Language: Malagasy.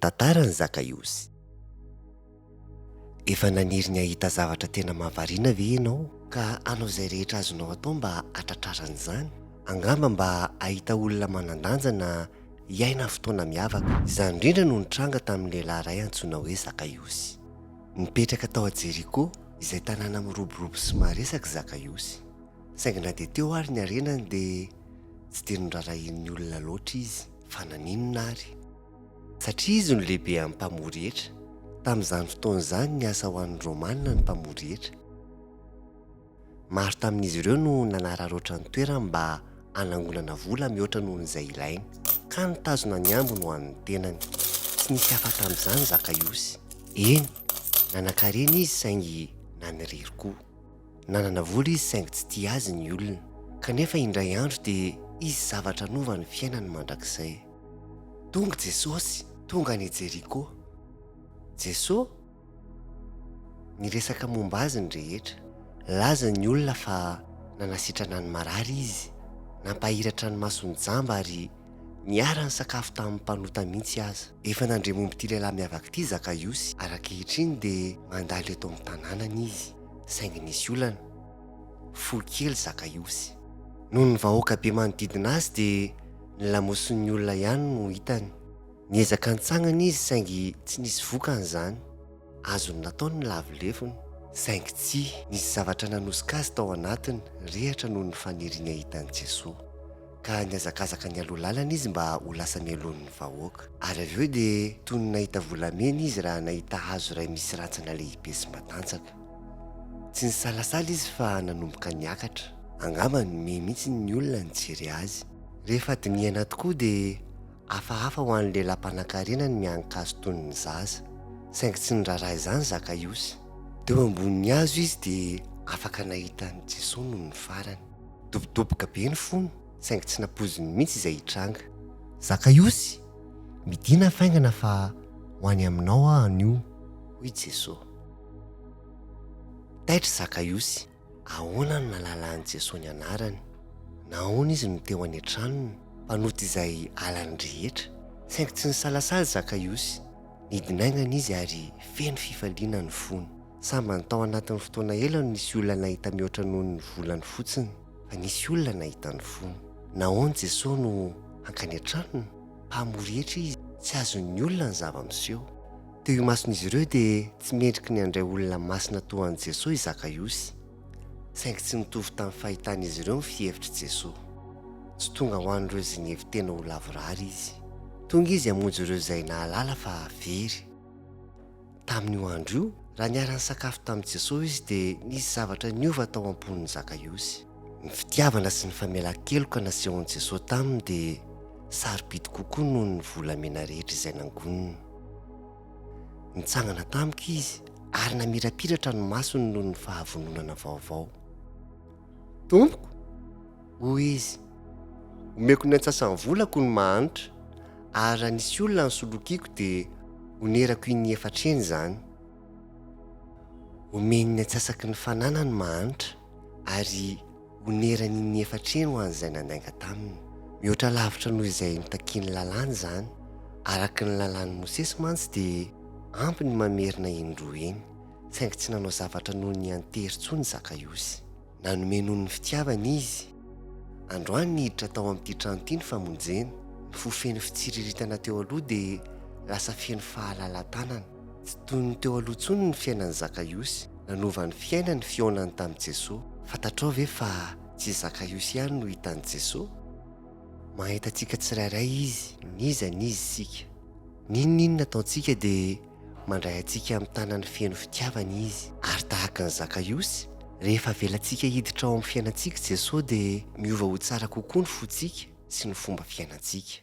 tantaran'i Zakaiosy. Efa naniry ny ahita zavatra tena mahavariana ve ianao? Ka anao izay rehetra azonao atao mba hatratraran'izany? Angamba mba ahita olona manan-danja na hiaina fotoana miavaka. Izany indrindra no nitranga tamin'ny lehilahy iray antsoina hoe Zakaiosy. Nipetraka tao a Jeriko, izay tanàna miroborobo sy maresaka Zakaiosy. Saingy na dia teo ary ny harenany dia tsy dia norarahin'ny olona loatra izy, fa naninona ary? Satria izy no lehibe amin'ny mpamory hetra. Tamin'izany fotoana izany niasa ho an'ny Romanina ny mpamory hetra. Maro tamin'izy ireo no nanararoatra ny toerana mba hanangonana vola mihoatra noho izay ilainy, ka nitazona ny ambo no an'ny tenany. Tsy nisy hafa tamin'izany Zakaiosy. Eny, nanan-karena izy saingy nanirery koa. Nanana vola izy saingy tsy tia azy ny olona. Kanefa indray andro dia izy zavatra nova ny fiainany mandrakizay. Tonga Jesosy, tonga any Jeriko. Jesosy niresaka momba azy ny rehetra. Laza ny olona fa nanasitrana ny marary izy, nampahiratra ny masony jamba ary niara ny sakafo tamin'ny mpanota mihitsy aza. Efa nandremomby ity lehilahy miavaka ity Zakaiosy, arak'ehitriny dia mandalo eto amin'ny tanànany izy, saingy nisy olana. Fo kely Zakaiosy. Noho ny vahoaka be manodidina azy dia nilamosiny olona ihany no hitany. Niezaka nitsangana izy saingy tsy nisy vokany izany. Azony nataony ny lavolefony, saingy tsy nisy zavatra nanosika azy tao anatiny, rehatra noho ny faniriany ahitany Jesosy. Ka niazakazaka ny aloha lalana izy mba ho lasa mialohan'ny vahoaka. Ary avy eo dia toy ny nahita volamena izy raha nahita hazo iray misy rantsana lehibe sy matanjaka. Tsy nisalasala izy fa nanomboka niakatra. Angamba ny mihitsy ny olona nijery azy. Rehefa dinihana tokoa dia hafahafa ho an'ny lehilahy mpanankarena ny miankazo toy ny zaza, saingy tsy niraraha izany Zakaiosy. Teo ambonin'ny hazo izy dia afaka nahitany Jesosy noho ny farany. Dobodoboka be ny fony, saingy tsy napoziny mihitsy izay hitranga. Zakaiosy, midina faingana fa ho any aminao aho anio, hoy Jesosy. Taitra Zakaiosy, ahoana no nahalala an'i Jesosy ny anarany? Nahoana izy no teo any an-tranony, mpanota izay alany rehetra? Saingy tsy nisalasala Zakaiosy. Nidinaingana izy ary feno fifaliana ny fony. Samba nitao anatin'ny fotoana ela no nisy olona nahita mihoatra noho ny volany fotsiny, fa nisy olona nahita ny fony. Nahoana Jesosy no hankany an-tranony? Mpamory hetra izy, tsy azon'ny olona ny zava-miseho. Teo imason'izy ireo dia tsy mendriky ny handray olona masina toa an'i Jesosy i Zakaiosy, saingy tsy mitovy tamin'ny fahitan'izy ireo ny fihevitry Jesosy. Tsy tonga ho an'ireo izay nihevi-tena ho lavorary izy. Tonga izy hamonjy ireo izay nahalala fa very. Tamin'io andro io, raha niara nisakafo tamin'i Jesosy izy dia nisy zavatra niova tao am-pon'ny Zakaiosy. Ny fitiavana sy ny famelan-keloka nasehon'i Jesosy taminy dia sarobidy kokoa noho ny volamena rehetra izay nangoniny. Nitsangana tamika izy ary namirapiratra ny masony noho ny fahavononana vaovao. Tompoko, hoy izy, omeko ny antsasany volako ny mahantra, ary raha nisy olona nysolokiako dia onerako iny efatreny izany. Omeny ny antsasaky ny fanana ny mahantra, ary onerany ny efatreny ho an'izay nandainga taminy. Mihoatra lavitra noho izay nitakiany lalàny izany. Araka ny lalàn'ny Mosesy mantsy dia ampy ny mamerina indroa eny, saingy tsy nanao zavatra noho ny antery intsony Zakaiosy. Nanome noho ny fitiavana izy. Androany niditra tao amin'ity trano ity ny famonjena. Ny fofeny fitsiriritana teo aloha dia lasa feno fahalala-tanana. Tsy toy ny teo aloha intsony ny fiainan'i Zakaiosy. Nanova ny fiainany fionany tamin'i Jesosy. Fantatrao ve fa tsy Zakaiosy ihany no hitan'i Jesosy? Mahita antsika tsirairay izy, niza isika. Ninona ataontsika dia mandray antsika amin'ny tanany feno fitiavana izy. Ary tahaka ny Zakaiosy, rehefa velantsika hiditra ao amin'ny fiainantsika Jesosy dia miova ho tsara kokoa ny fontsika sy ny fomba fiainantsika.